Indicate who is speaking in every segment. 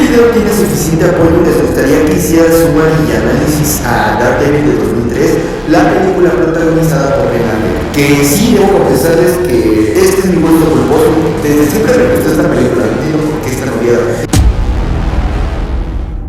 Speaker 1: video tiene suficiente apoyo, les gustaría que hiciera suma y análisis a Daredevil de 2003, la película protagonizada por Ben Affleck. Que sí, debo confesarles que este es mi gusto culposo. Desde siempre me gustó esta película, no entiendo por qué esta novia.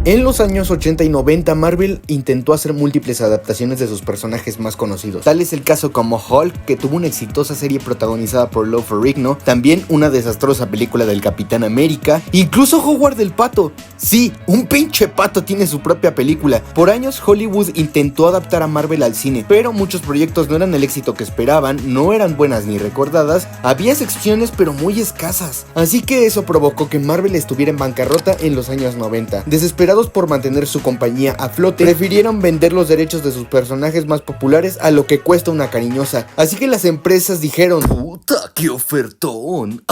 Speaker 2: En los años 80 y 90, Marvel intentó hacer múltiples adaptaciones de sus personajes más conocidos. Tal es el caso como Hulk, que tuvo una exitosa serie protagonizada por Lou Ferrigno, también una desastrosa película del Capitán América, incluso Howard el Pato. Sí, un pinche pato tiene su propia película. Por años Hollywood intentó adaptar a Marvel al cine, pero muchos proyectos no eran el éxito que esperaban, no eran buenas ni recordadas, había excepciones pero muy escasas. Así que eso provocó que Marvel estuviera en bancarrota en los años 90. Desesperados por mantener su compañía a flote, prefirieron vender los derechos de sus personajes más populares a lo que cuesta una cariñosa. Así que las empresas dijeron: ¡puta, qué ofertón!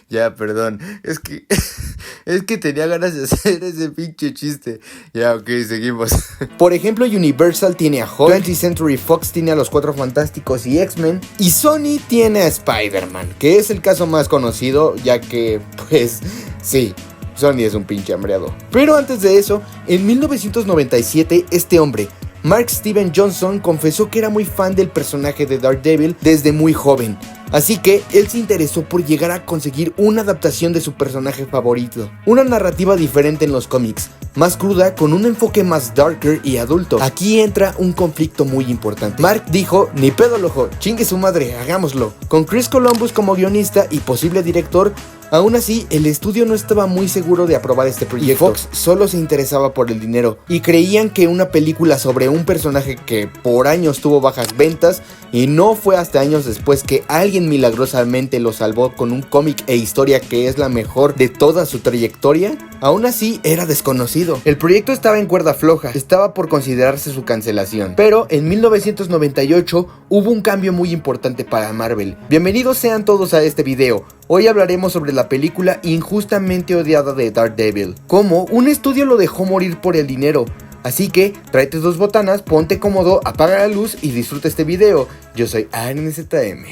Speaker 2: Ya, perdón, es que tenía ganas de hacer ese pinche chiste. Ya, ok, seguimos. Por ejemplo, Universal tiene a Hulk, 20th Century Fox tiene a los Cuatro Fantásticos y X-Men, y Sony tiene a Spider-Man, que es el caso más conocido, ya que, pues, sí, Sony es un pinche hambreado. Pero antes de eso, en 1997, este hombre, Mark Steven Johnson, confesó que era muy fan del personaje de Daredevil desde muy joven. Así que él se interesó por llegar a conseguir una adaptación de su personaje favorito. Una narrativa diferente en los cómics, más cruda, con un enfoque más darker y adulto. Aquí entra un conflicto muy importante. Mark dijo: ni pedo loco, chingue su madre, hagámoslo. Con Chris Columbus como guionista y posible director. Aún así, el estudio no estaba muy seguro de aprobar este proyecto. Y Fox solo se interesaba por el dinero y creían que una película sobre un personaje que por años tuvo bajas ventas, y no fue hasta años después que alguien milagrosamente lo salvó con un cómic e historia que es la mejor de toda su trayectoria, aún así era desconocido. El proyecto estaba en cuerda floja, estaba por considerarse su cancelación. Pero en 1998 hubo un cambio muy importante para Marvel. Bienvenidos sean todos a este video. Hoy hablaremos sobre la película injustamente odiada de Daredevil. Cómo un estudio lo dejó morir por el dinero. Así que tráete dos botanas, ponte cómodo, apaga la luz y disfruta este video. Yo soy ANZM.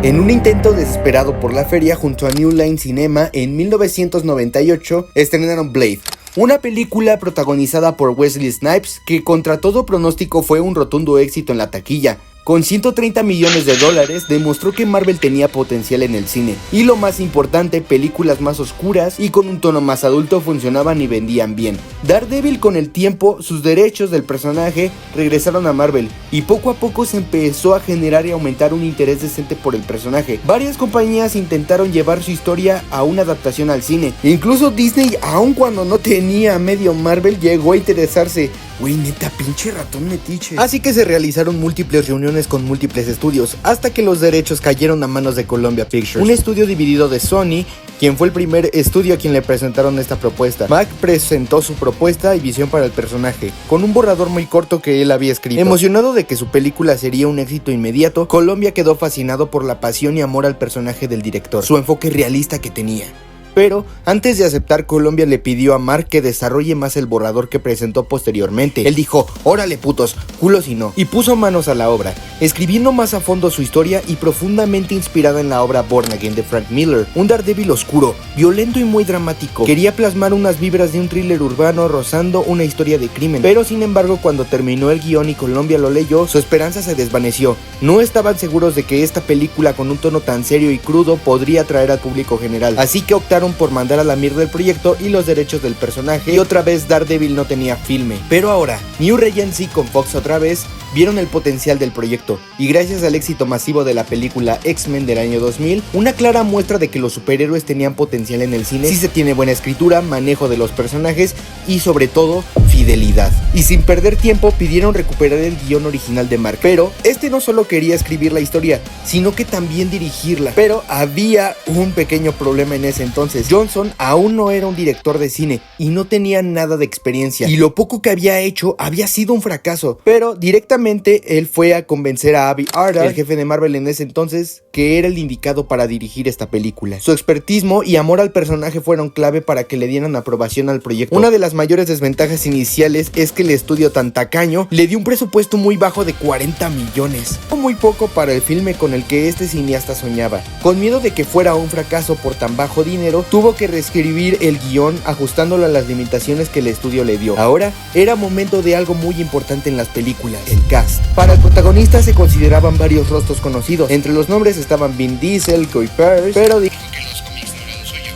Speaker 2: En un intento desesperado por la feria, junto a New Line Cinema, en 1998 estrenaron Blade, una película protagonizada por Wesley Snipes que contra todo pronóstico fue un rotundo éxito en la taquilla. Con 130 millones de dólares demostró que Marvel tenía potencial en el cine. Y lo más importante, películas más oscuras y con un tono más adulto funcionaban y vendían bien. Daredevil, con el tiempo, sus derechos del personaje regresaron a Marvel y poco a poco se empezó a generar y aumentar un interés decente por el personaje. Varias compañías intentaron llevar su historia a una adaptación al cine. Incluso Disney, aun cuando no tenía medio Marvel, llegó a interesarse. Güey, neta, pinche ratón metiche. Así que se realizaron múltiples reuniones con múltiples estudios, hasta que los derechos cayeron a manos de Columbia Pictures, un estudio dividido de Sony, quien fue el primer estudio a quien le presentaron esta propuesta. Mac presentó su propuesta y visión para el personaje, con un borrador muy corto que él había escrito. Emocionado de que su película sería un éxito inmediato, Columbia quedó fascinado por la pasión y amor al personaje del director, su enfoque realista que tenía. Pero antes de aceptar, Columbia le pidió a Mark que desarrolle más el borrador que presentó posteriormente. Él dijo: órale putos, culos y no, y puso manos a la obra, escribiendo más a fondo su historia y profundamente inspirada en la obra Born Again de Frank Miller. Un Daredevil oscuro, violento y muy dramático. Quería plasmar unas vibras de un thriller urbano rozando una historia de crimen, pero sin embargo cuando terminó el guión y Columbia lo leyó, su esperanza se desvaneció. No estaban seguros de que esta película con un tono tan serio y crudo podría atraer al público general, así que optaron por mandar a la mierda el proyecto y los derechos del personaje, y otra vez Daredevil no tenía filme. Pero ahora, New Regency con Fox otra vez vieron el potencial del proyecto, y gracias al éxito masivo de la película X-Men del año 2000, una clara muestra de que los superhéroes tenían potencial en el cine si se tiene buena escritura, manejo de los personajes y sobre todo fidelidad. Y sin perder tiempo pidieron recuperar el guión original de Mark, pero este no solo quería escribir la historia, sino que también dirigirla. Pero había un pequeño problema en ese entonces. Johnson aún no era un director de cine y no tenía nada de experiencia, y lo poco que había hecho había sido un fracaso. Pero directamente él fue a convencer a Avi Arad, el jefe de Marvel en ese entonces, que era el indicado para dirigir esta película. Su expertismo y amor al personaje fueron clave para que le dieran aprobación al proyecto. Una de las mayores desventajas iniciales es que el estudio tan tacaño le dio un presupuesto muy bajo de 40 millones. Muy poco para el filme con el que este cineasta soñaba. Con miedo de que fuera un fracaso por tan bajo dinero, tuvo que reescribir el guión ajustándolo a las limitaciones que el estudio le dio. Ahora era momento de algo muy importante en las películas: el cast. Para el protagonista se consideraban varios rostros conocidos. Entre los nombres estaban Vin Diesel, Guy Pearce, pero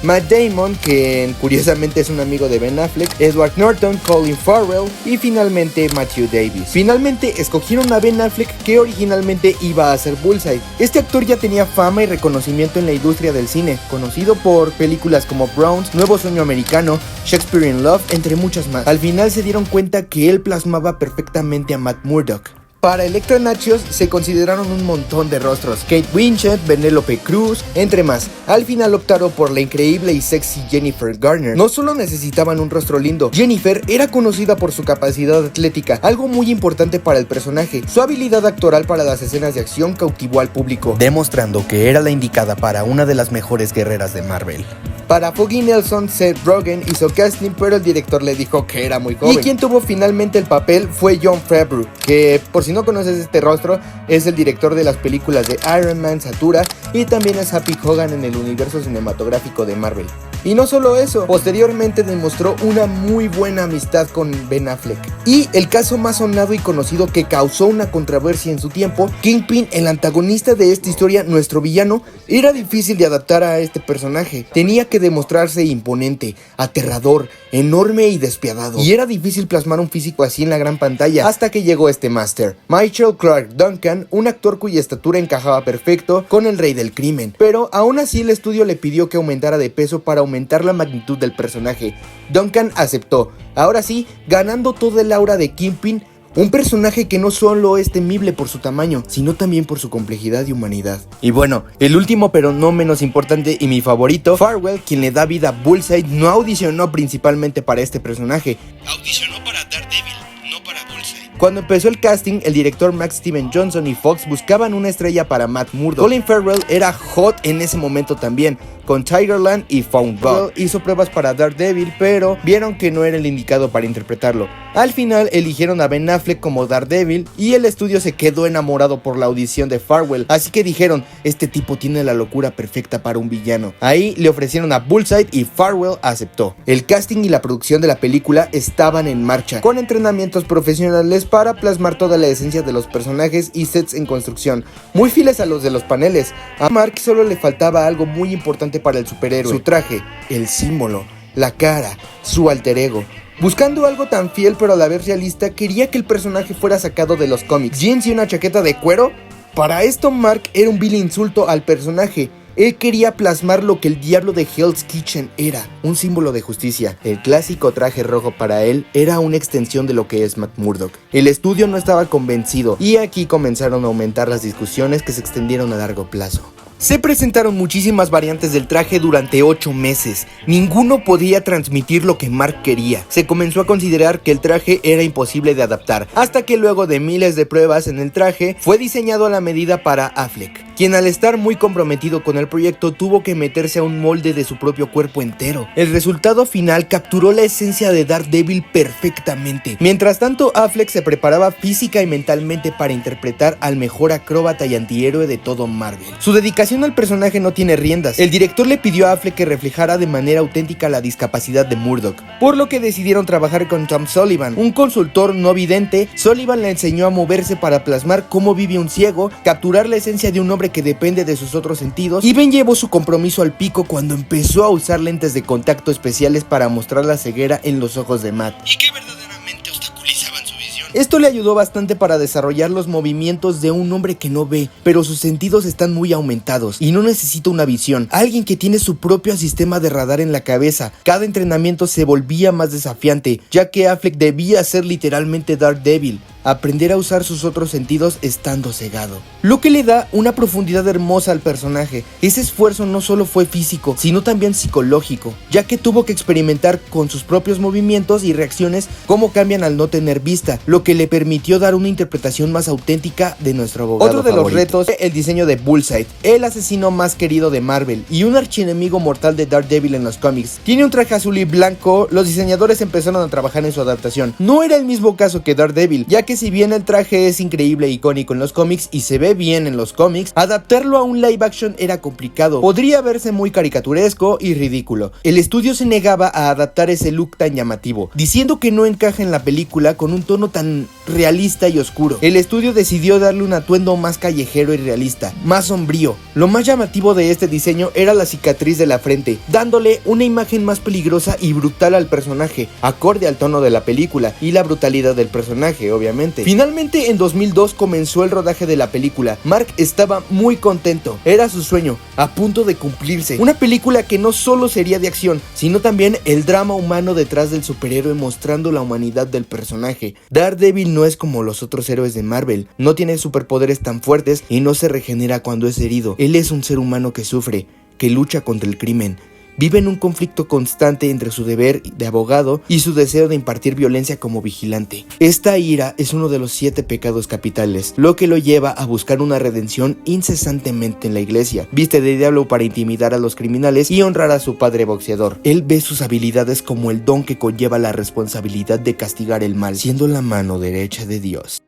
Speaker 2: Matt Damon, que curiosamente es un amigo de Ben Affleck, Edward Norton, Colin Farrell y finalmente Matthew Davis. Finalmente escogieron a Ben Affleck, que originalmente iba a ser Bullseye. Este actor ya tenía fama y reconocimiento en la industria del cine, conocido por películas como Browns, Nuevo Sueño Americano, Shakespeare in Love, entre muchas más. Al final se dieron cuenta que él plasmaba perfectamente a Matt Murdock. Para Electra Natchios se consideraron un montón de rostros: Kate Winslet, Penélope Cruz, entre más. Al final optaron por la increíble y sexy Jennifer Garner. No solo necesitaban un rostro lindo, Jennifer era conocida por su capacidad atlética, algo muy importante para el personaje. Su habilidad actoral para las escenas de acción cautivó al público, demostrando que era la indicada para una de las mejores guerreras de Marvel. Para Foggy Nelson, Seth Rogen hizo casting, pero el director le dijo que era muy joven. Y quien tuvo finalmente el papel fue Jon Favreau, que, por si no conoces este rostro, es el director de las películas de Iron Man, Satura, y también es Happy Hogan en el universo cinematográfico de Marvel. Y no solo eso, posteriormente demostró una muy buena amistad con Ben Affleck. Y el caso más sonado y conocido que causó una controversia en su tiempo, Kingpin, el antagonista de esta historia, nuestro villano, era difícil de adaptar a este personaje. Tenía que demostrarse imponente, aterrador, enorme y despiadado. Y era difícil plasmar un físico así en la gran pantalla, hasta que llegó este máster, Michael Clark Duncan, un actor cuya estatura encajaba perfecto con el rey del crimen. Pero aún así el estudio le pidió que aumentara de peso para aumentar la magnitud del personaje. Duncan aceptó, ahora sí, ganando todo el aura de Kingpin, un personaje que no solo es temible por su tamaño, sino también por su complejidad y humanidad. Y bueno, el último pero no menos importante y mi favorito, Farrell, quien le da vida a Bullseye, no audicionó principalmente para este personaje. Audicionó para Daredevil, no para Bullseye. Cuando empezó el casting, el director Max Steven Johnson y Fox buscaban una estrella para Matt Murdock. Colin Farrell era hot en ese momento también, con Tigerland y Found God. Hizo pruebas para Daredevil, pero vieron que no era el indicado para interpretarlo. Al final eligieron a Ben Affleck como Daredevil y el estudio se quedó enamorado por la audición de Farrell, así que dijeron, este tipo tiene la locura perfecta para un villano. Ahí le ofrecieron a Bullseye y Farrell aceptó. El casting y la producción de la película estaban en marcha, con entrenamientos profesionales para plasmar toda la esencia de los personajes y sets en construcción, muy fieles a los de los paneles. A Mark solo le faltaba algo muy importante para el superhéroe: su traje, el símbolo, la cara, su alter ego. Buscando algo tan fiel pero a la vez realista, quería que el personaje fuera sacado de los cómics. Jeans y una chaqueta de cuero. Para esto Mark era un vil insulto al personaje. Él quería plasmar lo que el diablo de Hell's Kitchen era, un símbolo de justicia. El clásico traje rojo para él era una extensión de lo que es Matt Murdock. El estudio no estaba convencido y aquí comenzaron a aumentar las discusiones que se extendieron a largo plazo. Se presentaron muchísimas variantes del traje durante 8 meses. Ninguno podía transmitir lo que Mark quería. Se comenzó a considerar que el traje era imposible de adaptar, hasta que luego de miles de pruebas en el traje, fue diseñado a la medida para Affleck, quien al estar muy comprometido con el proyecto tuvo que meterse a un molde de su propio cuerpo entero. El resultado final capturó la esencia de Daredevil perfectamente. Mientras tanto, Affleck se preparaba física y mentalmente para interpretar al mejor acróbata y antihéroe de todo Marvel. Su dedicación al personaje no tiene riendas. El director le pidió a Affleck que reflejara de manera auténtica la discapacidad de Murdock, por lo que decidieron trabajar con Tom Sullivan, un consultor no vidente. Sullivan le enseñó a moverse para plasmar cómo vive un ciego, capturar la esencia de un hombre que depende de sus otros sentidos, y Ben llevó su compromiso al pico cuando empezó a usar lentes de contacto especiales para mostrar la ceguera en los ojos de Matt, y que verdaderamente obstaculizaban su visión. Esto le ayudó bastante para desarrollar los movimientos de un hombre que no ve, pero sus sentidos están muy aumentados y no necesita una visión. Alguien que tiene su propio sistema de radar en la cabeza. Cada entrenamiento se volvía más desafiante, ya que Affleck debía ser literalmente Daredevil, aprender a usar sus otros sentidos estando cegado, lo que le da una profundidad hermosa al personaje. Ese esfuerzo no solo fue físico, sino también psicológico, ya que tuvo que experimentar con sus propios movimientos y reacciones cómo cambian al no tener vista, lo que le permitió dar una interpretación más auténtica de nuestro abogado favorito. Otro de los retos fue el diseño de Bullseye, el asesino más querido de Marvel y un archienemigo mortal de Daredevil en los cómics. Tiene un traje azul y blanco. Los diseñadores empezaron a trabajar en su adaptación. No era el mismo caso que Daredevil, ya que si bien el traje es increíble e icónico en los cómics y se ve bien en los cómics, adaptarlo a un live action era complicado. Podría verse muy caricaturesco y ridículo. El estudio se negaba a adaptar ese look tan llamativo, diciendo que no encaja en la película con un tono tan realista y oscuro. El estudio decidió darle un atuendo más callejero y realista, más sombrío. Lo más llamativo de este diseño era la cicatriz de la frente, dándole una imagen más peligrosa y brutal al personaje, acorde al tono de la película y la brutalidad del personaje, obviamente. Finalmente, en 2002 comenzó el rodaje de la película. Mark estaba muy contento, era su sueño, a punto de cumplirse. Una película que no solo sería de acción, sino también el drama humano detrás del superhéroe, mostrando la humanidad del personaje. Daredevil no es como los otros héroes de Marvel, no tiene superpoderes tan fuertes y no se regenera cuando es herido. Él es un ser humano que sufre, que lucha contra el crimen. Vive en un conflicto constante entre su deber de abogado y su deseo de impartir violencia como vigilante. Esta ira es uno de los 7 pecados capitales, lo que lo lleva a buscar una redención incesantemente en la iglesia. Viste de diablo para intimidar a los criminales y honrar a su padre boxeador. Él ve sus habilidades como el don que conlleva la responsabilidad de castigar el mal, siendo la mano derecha de Dios.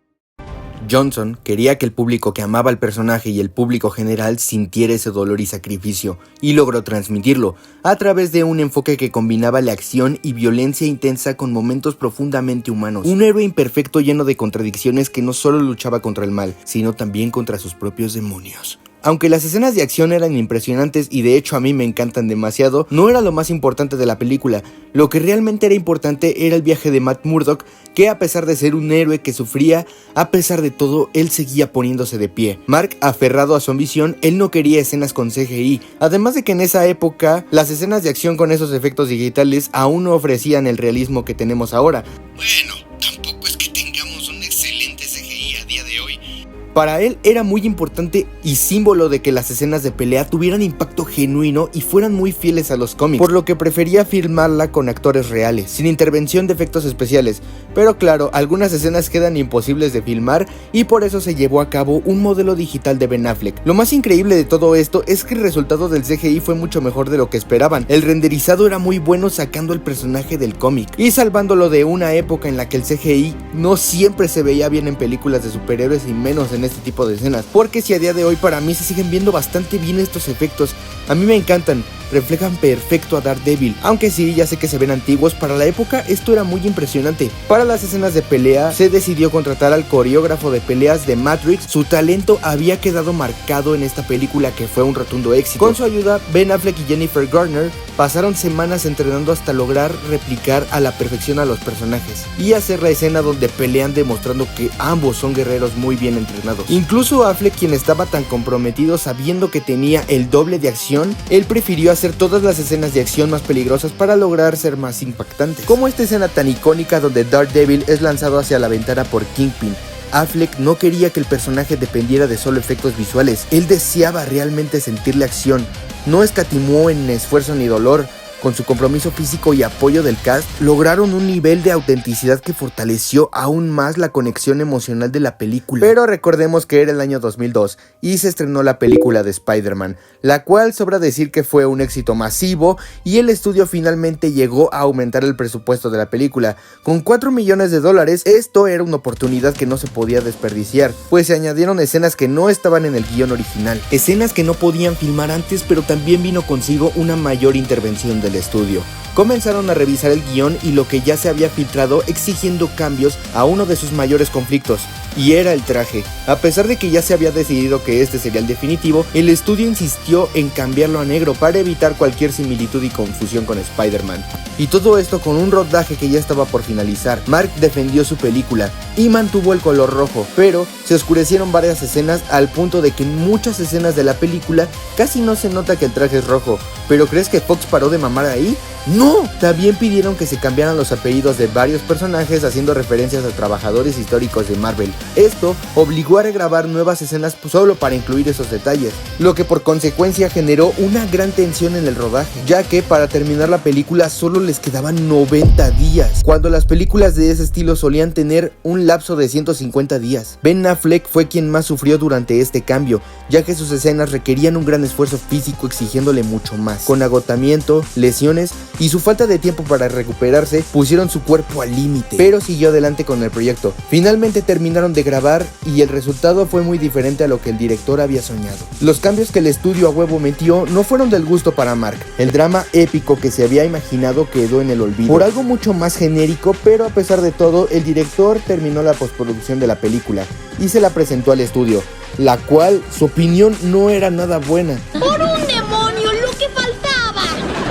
Speaker 2: Johnson quería que el público que amaba al personaje y el público general sintiera ese dolor y sacrificio, y logró transmitirlo a través de un enfoque que combinaba la acción y violencia intensa con momentos profundamente humanos. Un héroe imperfecto lleno de contradicciones que no solo luchaba contra el mal, sino también contra sus propios demonios. Aunque las escenas de acción eran impresionantes y de hecho a mí me encantan demasiado, no era lo más importante de la película. Lo que realmente era importante era el viaje de Matt Murdock, que a pesar de ser un héroe que sufría, a pesar de todo, él seguía poniéndose de pie. Mark, aferrado a su ambición, él no quería escenas con CGI, además de que en esa época, las escenas de acción con esos efectos digitales aún no ofrecían el realismo que tenemos ahora.
Speaker 3: Bueno, tampoco es que tengamos un excelente CGI a día de hoy.
Speaker 2: Para él era muy importante y símbolo de que las escenas de pelea tuvieran impacto genuino y fueran muy fieles a los cómics, por lo que prefería filmarla con actores reales, sin intervención de efectos especiales. Pero claro, algunas escenas quedan imposibles de filmar y por eso se llevó a cabo un modelo digital de Ben Affleck. Lo más increíble de todo esto es que el resultado del CGI fue mucho mejor de lo que esperaban. El renderizado era muy bueno, sacando al personaje del cómic y salvándolo de una época en la que el CGI no siempre se veía bien en películas de superhéroes y menos en este tipo de escenas, porque si a día de hoy para mí se siguen viendo bastante bien estos efectos, a mí me encantan, reflejan perfecto a Daredevil, aunque sí, ya sé que se ven antiguos, para la época esto era muy impresionante. Para las escenas de pelea se decidió contratar al coreógrafo de peleas de Matrix. Su talento había quedado marcado en esta película, que fue un rotundo éxito. Con su ayuda, Ben Affleck y Jennifer Garner pasaron semanas entrenando hasta lograr replicar a la perfección a los personajes y hacer la escena donde pelean, demostrando que ambos son guerreros muy bien entrenados. Incluso Affleck, quien estaba tan comprometido sabiendo que tenía el doble de acción, él prefirió hacer todas las escenas de acción más peligrosas para lograr ser más impactantes, como esta escena tan icónica donde Daredevil es lanzado hacia la ventana por Kingpin. Affleck no quería que el personaje dependiera de solo efectos visuales, él deseaba realmente sentir la acción. No escatimó en esfuerzo ni dolor. Con su compromiso físico y apoyo del cast, lograron un nivel de autenticidad que fortaleció aún más la conexión emocional de la película. Pero recordemos que era el año 2002 y se estrenó la película de Spider-Man, la cual sobra decir que fue un éxito masivo, y el estudio finalmente llegó a aumentar el presupuesto de la película. Con $4 millones, esto era una oportunidad que no se podía desperdiciar, pues se añadieron escenas que no estaban en el guión original, escenas que no podían filmar antes, pero también vino consigo una mayor intervención del estudio. Comenzaron a revisar el guión y lo que ya se había filtrado, exigiendo cambios a uno de sus mayores conflictos, y era el traje. A pesar de que ya se había decidido que este sería el definitivo, el estudio insistió en cambiarlo a negro para evitar cualquier similitud y confusión con Spider-Man. Y todo esto con un rodaje que ya estaba por finalizar. Mark defendió su película y mantuvo el color rojo, pero se oscurecieron varias escenas al punto de que en muchas escenas de la película casi no se nota que el traje es rojo. ¿Pero crees que Fox paró de mamar ahí? ¡No! También pidieron que se cambiaran los apellidos de varios personajes haciendo referencias a trabajadores históricos de Marvel. Esto obligó a regrabar nuevas escenas solo para incluir esos detalles, lo que por consecuencia generó una gran tensión en el rodaje, ya que para terminar la película solo les quedaban 90 días, cuando las películas de ese estilo solían tener un lapso de 150 días. Ben Affleck fue quien más sufrió durante este cambio, ya que sus escenas requerían un gran esfuerzo físico exigiéndole mucho más. Con agotamiento, lesiones y su falta de tiempo para recuperarse, pusieron su cuerpo al límite, pero siguió adelante con el proyecto. Finalmente terminaron de grabar y el resultado fue muy diferente a lo que el director había soñado. Los cambios que el estudio a huevo metió no fueron del gusto para Mark. El drama épico que se había imaginado quedó en el olvido por algo mucho más genérico, pero a pesar de todo, el director terminó la postproducción de la película y se la presentó al estudio, la cual su opinión no era nada buena.
Speaker 4: ¡Por un demonio, lo que faltaba!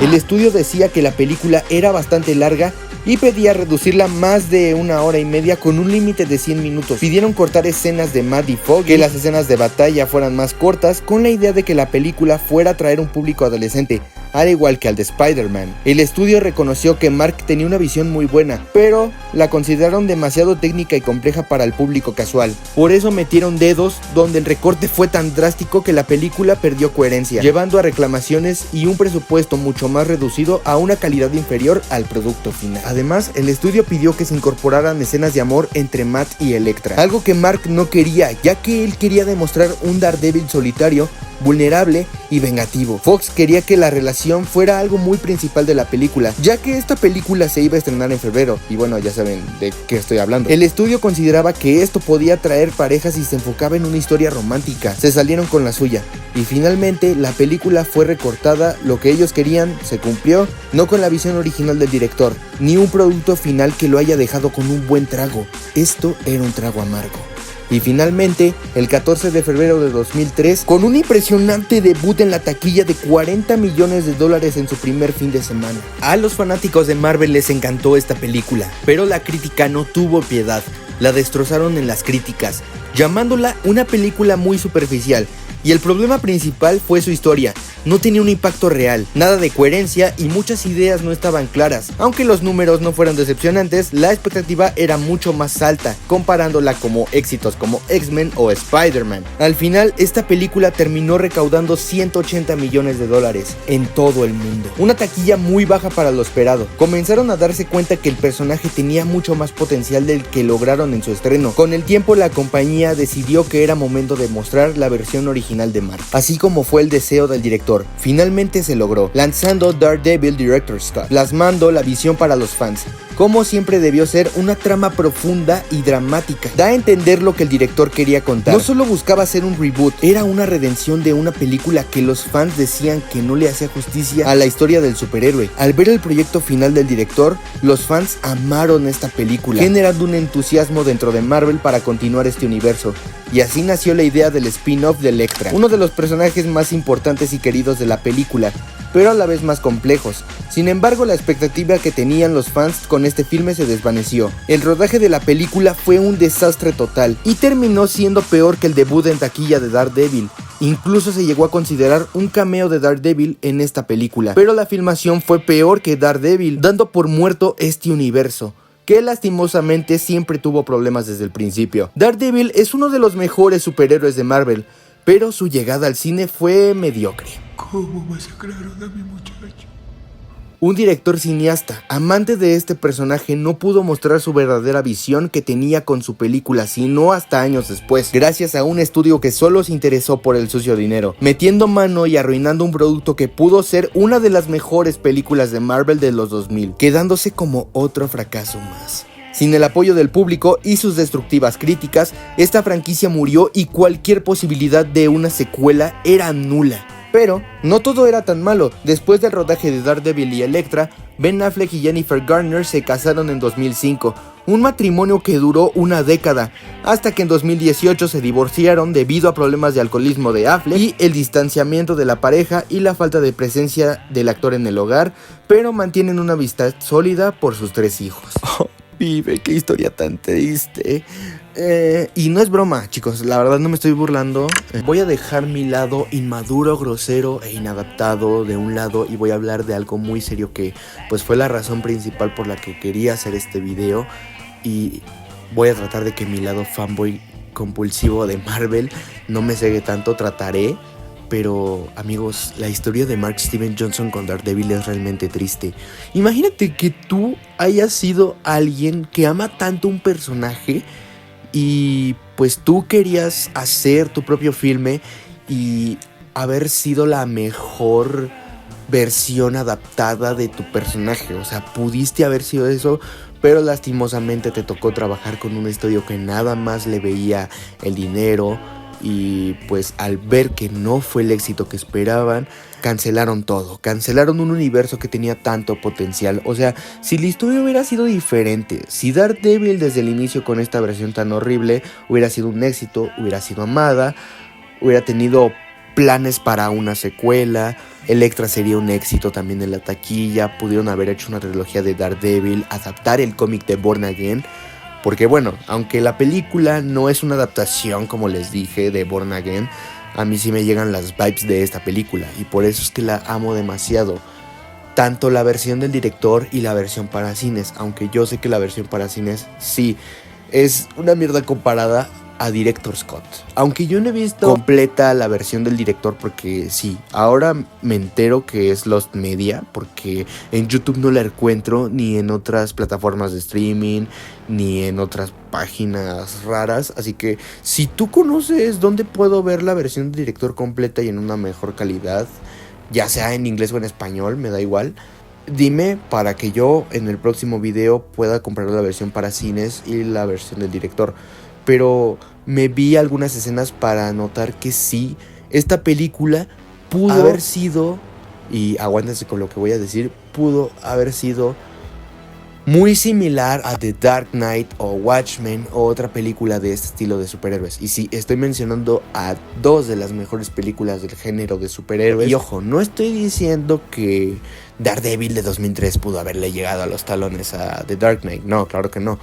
Speaker 2: El estudio decía que la película era bastante larga y pedía reducirla más de 1 hora y media con un límite de 100 minutos. Pidieron cortar escenas de Matt y Foggy, que las escenas de batalla fueran más cortas, con la idea de que la película fuera a atraer un público adolescente, al igual que al de Spider-Man. El estudio reconoció que Mark tenía una visión muy buena, pero la consideraron demasiado técnica y compleja para el público casual. Por eso metieron dedos donde el recorte fue tan drástico que la película perdió coherencia, llevando a reclamaciones y un presupuesto mucho más reducido a una calidad inferior al producto final. Además, el estudio pidió que se incorporaran escenas de amor entre Matt y Elektra, algo que Mark no quería, ya que él quería demostrar un Daredevil solitario, vulnerable y vengativo. Fox quería que la relación fuera algo muy principal de la película, ya que esta película se iba a estrenar en febrero, y bueno, ya saben de qué estoy hablando. El estudio consideraba que esto podía atraer parejas y se enfocaba en una historia romántica. Se salieron con la suya, y finalmente la película fue recortada. Lo que ellos querían se cumplió, no con la visión original del director, ni un producto final que lo haya dejado con un buen trago. Esto era un trago amargo. Y finalmente, el 14 de febrero de 2003, con un impresionante debut en la taquilla de $40 millones en su primer fin de semana. A los fanáticos de Marvel les encantó esta película, pero la crítica no tuvo piedad. La destrozaron en las críticas, llamándola una película muy superficial. Y el problema principal fue su historia. No tenía un impacto real, nada de coherencia y muchas ideas no estaban claras. Aunque los números no fueron decepcionantes, la expectativa era mucho más alta, comparándola como éxitos como X-Men o Spider-Man. Al final, esta película terminó recaudando $180 millones en todo el mundo. Una taquilla muy baja para lo esperado. Comenzaron a darse cuenta que el personaje tenía mucho más potencial del que lograron en su estreno. Con el tiempo, la compañía decidió que era momento de mostrar la versión original de Mark, así como fue el deseo del director. Finalmente se logró, lanzando Daredevil Director's Cut, plasmando la visión para los fans. Como siempre debió ser una trama profunda y dramática. Da a entender lo que el director quería contar. No solo buscaba hacer un reboot, era una redención de una película que los fans decían que no le hacía justicia a la historia del superhéroe. Al ver el proyecto final del director, los fans amaron esta película, generando un entusiasmo dentro de Marvel para continuar este universo. Y así nació la idea del spin-off de Elektra, uno de los personajes más importantes y queridos de la película, pero a la vez más complejos. Sin embargo, la expectativa que tenían los fans con este filme se desvaneció. El rodaje de la película fue un desastre total y terminó siendo peor que el debut en taquilla de Daredevil. Incluso se llegó a considerar un cameo de Daredevil en esta película, pero la filmación fue peor que Daredevil, dando por muerto este universo, que lastimosamente siempre tuvo problemas desde el principio. Daredevil es uno de los mejores superhéroes de Marvel, pero su llegada al cine fue mediocre.
Speaker 5: ¿Cómo masacraron a mi muchacho?
Speaker 2: Un director cineasta, amante de este personaje, no pudo mostrar su verdadera visión que tenía con su película, sino hasta años después, gracias a un estudio que solo se interesó por el sucio dinero, metiendo mano y arruinando un producto que pudo ser una de las mejores películas de Marvel de los 2000, quedándose como otro fracaso más. Sin el apoyo del público y sus destructivas críticas, esta franquicia murió y cualquier posibilidad de una secuela era nula. Pero no todo era tan malo. Después del rodaje de Daredevil y Elektra, Ben Affleck y Jennifer Garner se casaron en 2005, un matrimonio que duró una década, hasta que en 2018 se divorciaron debido a problemas de alcoholismo de Affleck y el distanciamiento de la pareja y la falta de presencia del actor en el hogar, pero mantienen una amistad sólida por sus 3 hijos. Oh, pibe, qué historia tan triste. Y no es broma, chicos, la verdad no me estoy burlando. Voy a dejar mi lado inmaduro, grosero e inadaptado de un lado y voy a hablar de algo muy serio que pues fue la razón principal por la que quería hacer este video. Y voy a tratar de que mi lado fanboy compulsivo de Marvel no me cegue tanto, trataré. Pero amigos, la historia de Mark Steven Johnson con Daredevil es realmente triste. Imagínate que tú hayas sido alguien que ama tanto un personaje y pues tú querías hacer tu propio filme y haber sido la mejor versión adaptada de tu personaje. O sea, pudiste haber sido eso, pero lastimosamente te tocó trabajar con un estudio que nada más le veía el dinero. Y pues al ver que no fue el éxito que esperaban, cancelaron todo. Cancelaron un universo que tenía tanto potencial. O sea, si la historia hubiera sido diferente, si Daredevil desde el inicio con esta versión tan horrible hubiera sido un éxito, hubiera sido amada, hubiera tenido planes para una secuela, Elektra sería un éxito también en la taquilla, pudieron haber hecho una trilogía de Daredevil, adaptar el cómic de Born Again. Porque bueno, aunque la película no es una adaptación, como les dije, de Born Again, a mí sí me llegan las vibes de esta película y por eso es que la amo demasiado. Tanto la versión del director y la versión para cines, aunque yo sé que la versión para cines sí es una mierda comparada a Director's Cut. Aunque yo no he visto completa la versión del director porque sí, ahora me entero que es Lost Media porque en YouTube no la encuentro ni en otras plataformas de streaming ni en otras páginas raras. Así que si tú conoces dónde puedo ver la versión del director completa y en una mejor calidad, ya sea en inglés o en español, me da igual, dime para que yo en el próximo video pueda comprar la versión para cines y la versión del director. Pero me vi algunas escenas para notar que sí, esta película pudo haber sido, y aguántense con lo que voy a decir, pudo haber sido muy similar a The Dark Knight o Watchmen o otra película de este estilo de superhéroes. Y sí, estoy mencionando a 2 de las mejores películas del género de superhéroes. Y ojo, no estoy diciendo que Daredevil de 2003 pudo haberle llegado a los talones a The Dark Knight. No, claro que no.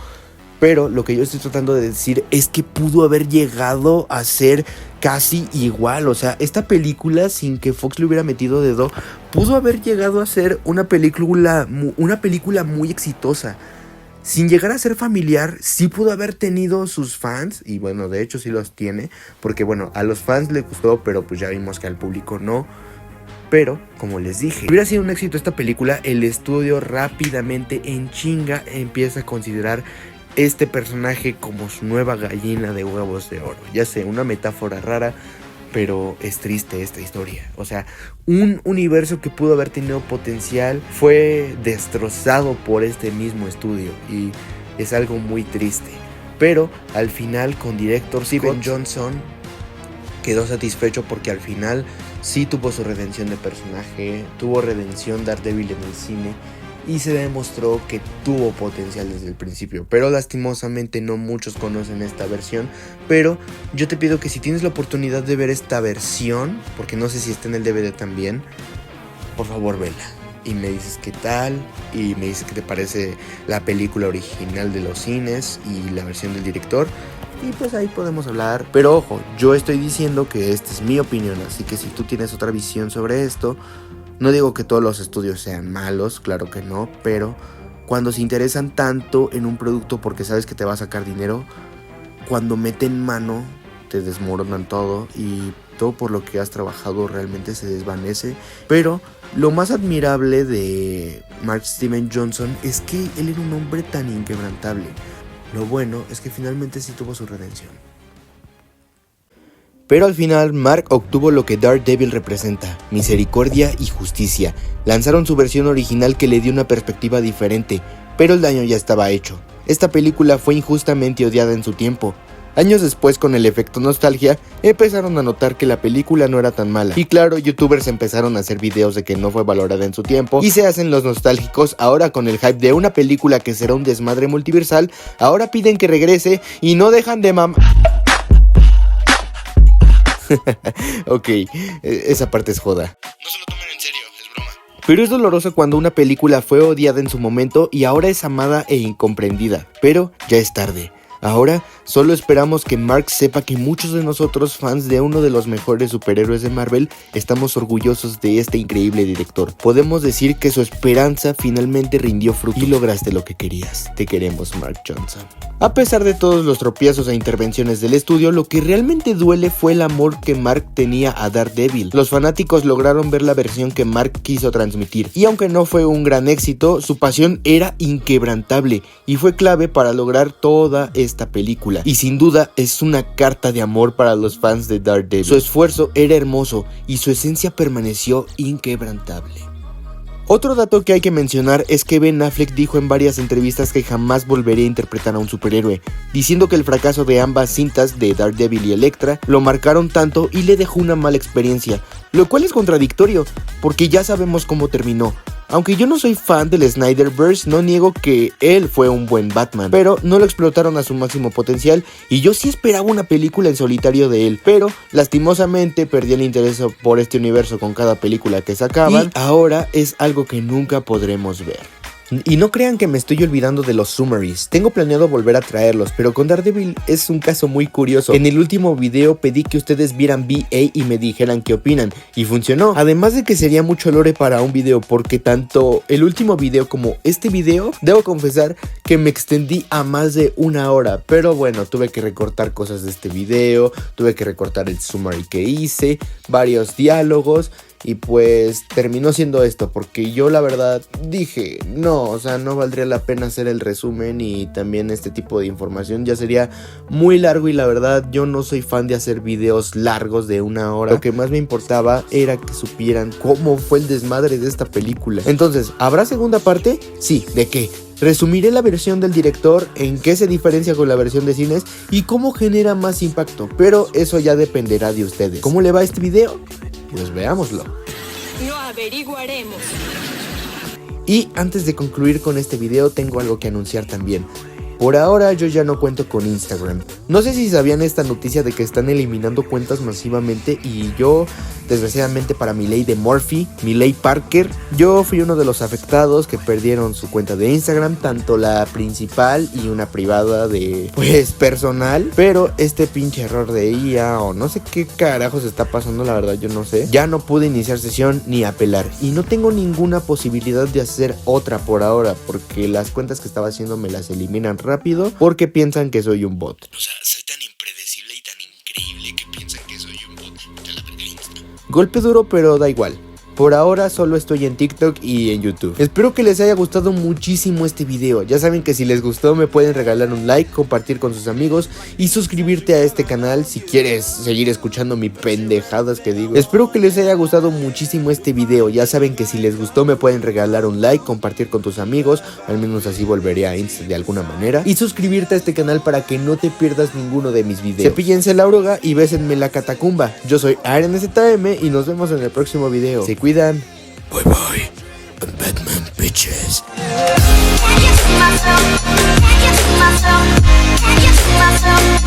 Speaker 2: Pero lo que yo estoy tratando de decir es que pudo haber llegado a ser casi igual. O sea, esta película, sin que Fox le hubiera metido dedo, pudo haber llegado a ser una película muy exitosa. Sin llegar a ser familiar, sí pudo haber tenido sus fans. Y bueno, de hecho sí los tiene. Porque bueno, a los fans les gustó, pero pues ya vimos que al público no. Pero, como les dije, si hubiera sido un éxito esta película, el estudio rápidamente en chinga empieza a considerar este personaje como su nueva gallina de huevos de oro. Ya sé, una metáfora rara, pero es triste esta historia. O sea, un universo que pudo haber tenido potencial fue destrozado por este mismo estudio y es algo muy triste. Pero al final con director Steven Johnson quedó satisfecho porque al final sí tuvo su redención de personaje, tuvo redención Daredevil en el cine y se demostró que tuvo potencial desde el principio. Pero lastimosamente no muchos conocen esta versión. Pero yo te pido que si tienes la oportunidad de ver esta versión, porque no sé si está en el DVD también, por favor vela y me dices qué tal, y me dices qué te parece la película original de los cines y la versión del director, y pues ahí podemos hablar. Pero ojo, yo estoy diciendo que esta es mi opinión, así que si tú tienes otra visión sobre esto, no digo que todos los estudios sean malos, claro que no, pero cuando se interesan tanto en un producto porque sabes que te va a sacar dinero, cuando meten mano te desmoronan todo y todo por lo que has trabajado realmente se desvanece. Pero lo más admirable de Mark Steven Johnson es que él era un hombre tan inquebrantable. Lo bueno es que finalmente sí tuvo su redención. Pero al final Mark obtuvo lo que Daredevil representa, misericordia y justicia. Lanzaron su versión original que le dio una perspectiva diferente, pero el daño ya estaba hecho. Esta película fue injustamente odiada en su tiempo. Años después, con el efecto nostalgia, empezaron a notar que la película no era tan mala. Y claro, youtubers empezaron a hacer videos de que no fue valorada en su tiempo y se hacen los nostálgicos. Ahora, con el hype de una película que será un desmadre multiversal, ahora piden que regrese y no dejan de Ok, esa parte es joda.
Speaker 3: No se lo tomen en serio, es broma.
Speaker 2: Pero es doloroso cuando una película fue odiada en su momento y ahora es amada e incomprendida. Pero ya es tarde. Ahora solo esperamos que Mark sepa que muchos de nosotros, fans de uno de los mejores superhéroes de Marvel, estamos orgullosos de este increíble director. Podemos decir que su esperanza finalmente rindió fruto y lograste lo que querías. Te queremos, Mark Johnson. A pesar de todos los tropiezos e intervenciones del estudio, lo que realmente duele fue el amor que Mark tenía a Daredevil. Los fanáticos lograron ver la versión que Mark quiso transmitir, y aunque no fue un gran éxito, su pasión era inquebrantable y fue clave para lograr toda esta película. Y sin duda es una carta de amor para los fans de Daredevil. Su esfuerzo era hermoso y su esencia permaneció inquebrantable. Otro dato que hay que mencionar es que Ben Affleck dijo en varias entrevistas que jamás volvería a interpretar a un superhéroe, diciendo que el fracaso de ambas cintas de Daredevil y Elektra lo marcaron tanto y le dejó una mala experiencia, lo cual es contradictorio, porque ya sabemos cómo terminó. Aunque yo no soy fan del Snyderverse, no niego que él fue un buen Batman, pero no lo explotaron a su máximo potencial y yo sí esperaba una película en solitario de él, pero lastimosamente perdí el interés por este universo con cada película que sacaban y ahora es algo que nunca podremos ver. Y no crean que me estoy olvidando de los summaries, tengo planeado volver a traerlos, pero con Daredevil es un caso muy curioso. En el último video pedí que ustedes vieran VA y me dijeran qué opinan, y funcionó. Además de que sería mucho lore para un video, porque tanto el último video como este video, debo confesar que me extendí a más de 1 hora, pero bueno, tuve que recortar cosas de este video, tuve que recortar el summary que hice, varios diálogos. Y pues terminó siendo esto, porque yo la verdad dije, no, o sea, no valdría la pena hacer el resumen y también este tipo de información, ya sería muy largo y la verdad yo no soy fan de hacer videos largos de 1 hora. Lo que más me importaba era que supieran cómo fue el desmadre de esta película. Entonces, ¿habrá segunda parte? Sí, ¿de qué? Resumiré la versión del director, en qué se diferencia con la versión de cines y cómo genera más impacto, pero eso ya dependerá de ustedes. ¿Cómo le va a este video? Pues veámoslo.
Speaker 6: Lo averiguaremos.
Speaker 2: Y antes de concluir con este video tengo algo que anunciar también. Por ahora yo ya no cuento con Instagram. No sé si sabían esta noticia de que están eliminando cuentas masivamente y yo, desgraciadamente para Miley Murphy, Miley Parker, yo fui uno de los afectados que perdieron su cuenta de Instagram, tanto la principal y una privada de, pues, personal. Pero este pinche error de IA o no sé qué carajos está pasando, la verdad yo no sé. Ya no pude iniciar sesión ni apelar y no tengo ninguna posibilidad de hacer otra por ahora, porque las cuentas que estaba haciendo me las eliminan rápido porque piensan que soy un bot.
Speaker 3: O sea, soy tan impredecible y tan increíble que piensan que soy un bot. Ya la verga Insta.
Speaker 2: Golpe duro, pero da igual. Por ahora solo estoy en TikTok y en YouTube. Espero que les haya gustado muchísimo este video. Ya saben que si les gustó me pueden regalar un like, compartir con sus amigos y suscribirte a este canal si quieres seguir escuchando mis pendejadas que digo. Espero que les haya gustado muchísimo este video. Ya saben que si les gustó me pueden regalar un like, compartir con tus amigos, al menos así volveré a Insta de alguna manera, y suscribirte a este canal para que no te pierdas ninguno de mis videos. Cepíllense la oruga y bésenme la catacumba. Yo soy IronZM y nos vemos en el próximo video. Se cuidan.
Speaker 3: Bye bye. I'm Batman, bitches.
Speaker 4: Can you see myself? Can you see myself? Can you see myself?